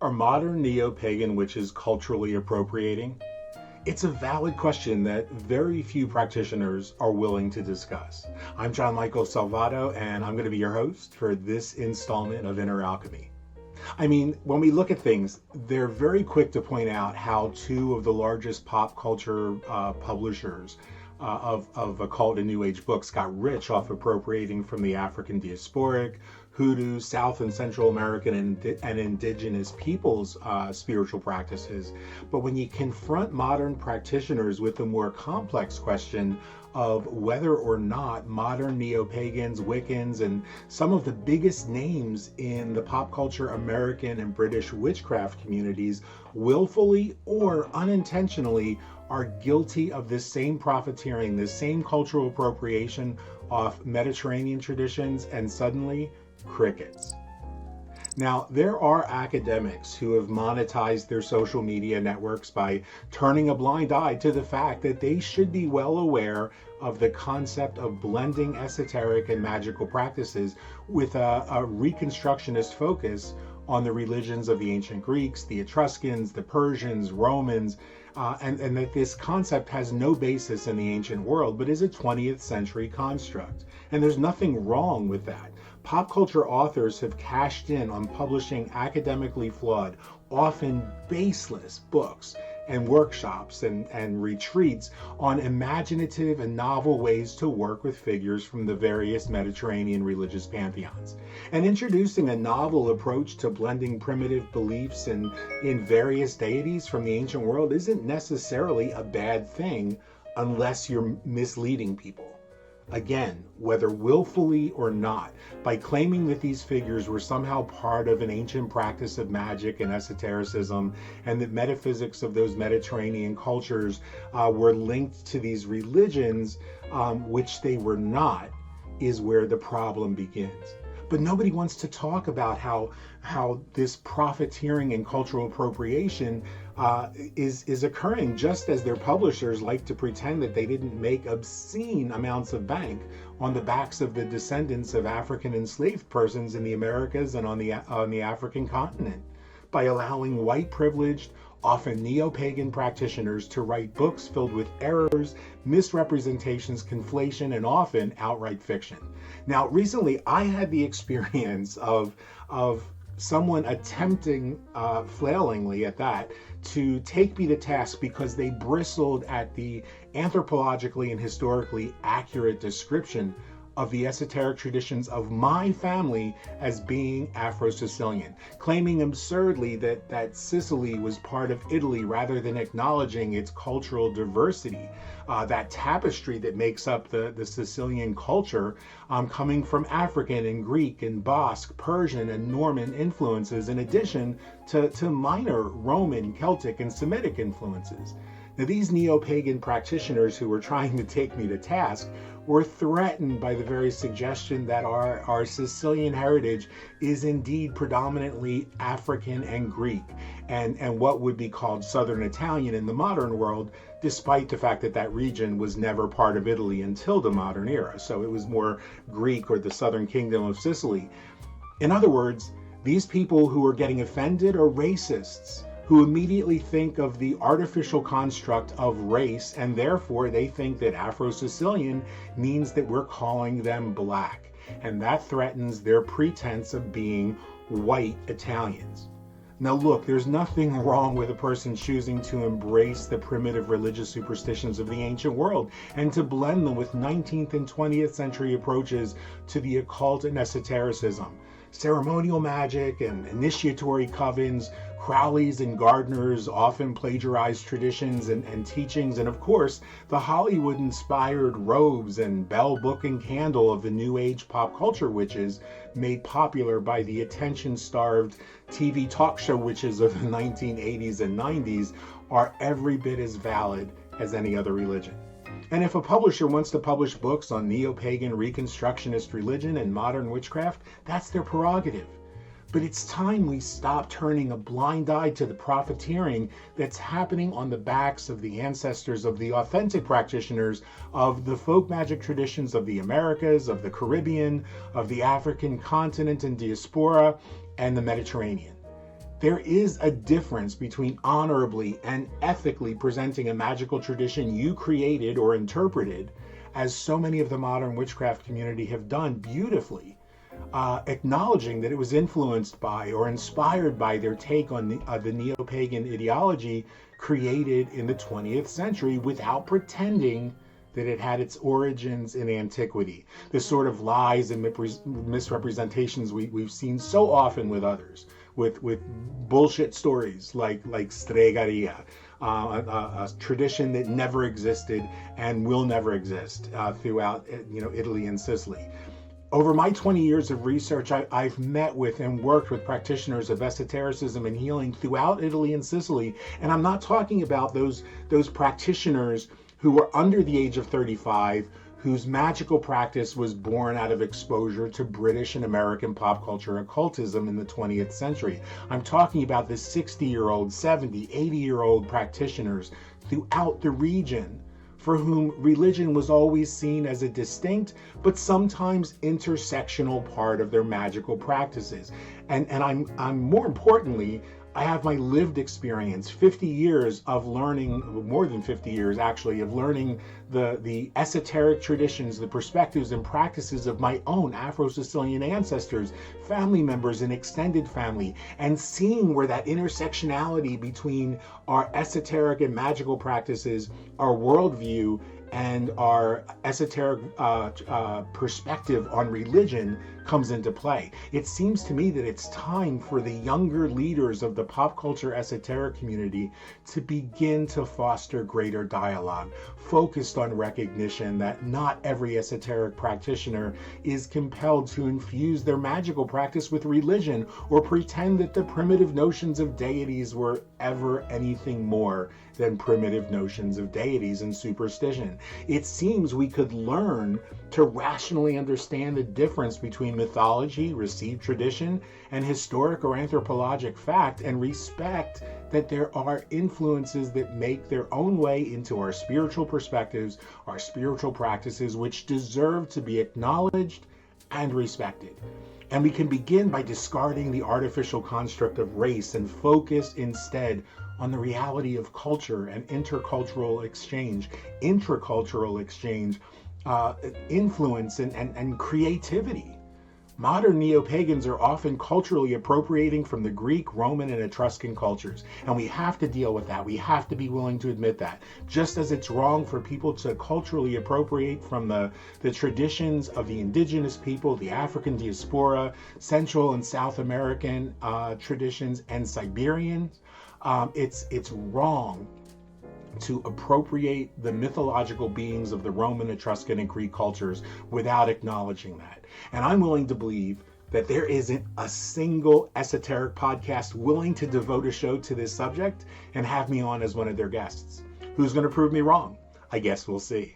Are modern neo-pagan witches culturally appropriating? It's a valid question that very few practitioners are willing to discuss. I'm John Michael Salvato, and I'm going to be your host for this installment of Inner Alchemy. I mean, when we look at things, they're very quick to point out how two of the largest pop culture publishers of occult and New Age books got rich off appropriating from the African diasporic, Hoodoo, South and Central American and indigenous peoples' spiritual practices. But when you confront modern practitioners with the more complex question of whether or not modern neo-pagans, Wiccans, and some of the biggest names in the pop culture American and British witchcraft communities willfully or unintentionally are guilty of this same profiteering, this same cultural appropriation off Mediterranean traditions, and suddenly crickets. Now, there are academics who have monetized their social media networks by turning a blind eye to the fact that they should be well aware of the concept of blending esoteric and magical practices with a reconstructionist focus on the religions of the ancient Greeks, the Etruscans, the Persians, Romans, and that this concept has no basis in the ancient world, but is a 20th century construct. And there's nothing wrong with that. Pop culture authors have cashed in on publishing academically flawed, often baseless books and workshops and retreats on imaginative and novel ways to work with figures from the various Mediterranean religious pantheons. And introducing a novel approach to blending primitive beliefs in various deities from the ancient world isn't necessarily a bad thing unless you're misleading people. Again, whether willfully or not, by claiming that these figures were somehow part of an ancient practice of magic and esotericism, and that metaphysics of those Mediterranean cultures were linked to these religions, which they were not, is where the problem begins. But nobody wants to talk about how this profiteering and cultural appropriation is occurring, just as their publishers like to pretend that they didn't make obscene amounts of bank on the backs of the descendants of African enslaved persons in the Americas and on the African continent, by allowing white privileged, often neo-pagan practitioners to write books filled with errors, misrepresentations, conflation, and often outright fiction. Now, recently I had the experience of someone attempting, flailingly at that, to take me to task because they bristled at the anthropologically and historically accurate description of the esoteric traditions of my family as being Afro-Sicilian, claiming absurdly that Sicily was part of Italy rather than acknowledging its cultural diversity, that tapestry that makes up the Sicilian culture, coming from African and Greek and Basque, Persian and Norman influences, in addition to minor Roman, Celtic and Semitic influences. Now, these neo-pagan practitioners who were trying to take me to task were threatened by the very suggestion that our Sicilian heritage is indeed predominantly African and Greek, and what would be called Southern Italian in the modern world, despite the fact that that region was never part of Italy until the modern era. So it was more Greek, or the Southern Kingdom of Sicily. In other words, these people who are getting offended are racists, who immediately think of the artificial construct of race, and therefore they think that Afro-Sicilian means that we're calling them black, and that threatens their pretense of being white Italians. Now look, there's nothing wrong with a person choosing to embrace the primitive religious superstitions of the ancient world and to blend them with 19th and 20th century approaches to the occult and esotericism. Ceremonial magic and initiatory covens, Crowleys and Gardners often plagiarized traditions and teachings, and of course, the Hollywood-inspired robes and bell, book, and candle of the New Age pop culture witches made popular by the attention-starved TV talk show witches of the 1980s and 90s are every bit as valid as any other religion. And if a publisher wants to publish books on neo-pagan reconstructionist religion and modern witchcraft, that's their prerogative. But it's time we stop turning a blind eye to the profiteering that's happening on the backs of the ancestors of the authentic practitioners of the folk magic traditions of the Americas, of the Caribbean, of the African continent and diaspora, and the Mediterranean. There is a difference between honorably and ethically presenting a magical tradition you created or interpreted, as so many of the modern witchcraft community have done beautifully, acknowledging that it was influenced by or inspired by their take on the Neo-Pagan ideology created in the 20th century without pretending that it had its origins in antiquity. The sort of lies and misrepresentations we've seen so often with others, with bullshit stories like Stregaria, a tradition that never existed and will never exist throughout Italy and Sicily. Over my 20 years of research, I've met with and worked with practitioners of esotericism and healing throughout Italy and Sicily. And I'm not talking about those practitioners who were under the age of 35, whose magical practice was born out of exposure to British and American pop culture occultism in the 20th century. I'm talking about the 60-year-old, 70, 80-year-old practitioners throughout the region, for whom religion was always seen as a distinct but sometimes intersectional part of their magical practices. And I'm more importantly, I have my lived experience, 50 years of learning, more than 50 years actually, of learning the esoteric traditions, the perspectives and practices of my own Afro-Sicilian ancestors, family members and extended family, and seeing where that intersectionality between our esoteric and magical practices, our worldview, and our esoteric perspective on religion comes into play. It seems to me that it's time for the younger leaders of the pop culture esoteric community to begin to foster greater dialogue, focused on recognition that not every esoteric practitioner is compelled to infuse their magical practice with religion or pretend that the primitive notions of deities were ever anything more than primitive notions of deities and superstition. It seems we could learn to rationally understand the difference between mythology, received tradition, and historic or anthropologic fact, and respect that there are influences that make their own way into our spiritual perspectives, our spiritual practices, which deserve to be acknowledged and respected. And we can begin by discarding the artificial construct of race and focus instead on the reality of culture and intercultural exchange, intracultural exchange, influence and creativity. Modern neo-pagans are often culturally appropriating from the Greek, Roman, and Etruscan cultures, and we have to deal with that. We have to be willing to admit that. Just as it's wrong for people to culturally appropriate from the traditions of the indigenous people, the African diaspora, Central and South American traditions, and Siberians, it's wrong to appropriate the mythological beings of the Roman, Etruscan, and Greek cultures without acknowledging that. And I'm willing to believe that there isn't a single esoteric podcast willing to devote a show to this subject and have me on as one of their guests. Who's going to prove me wrong? I guess we'll see.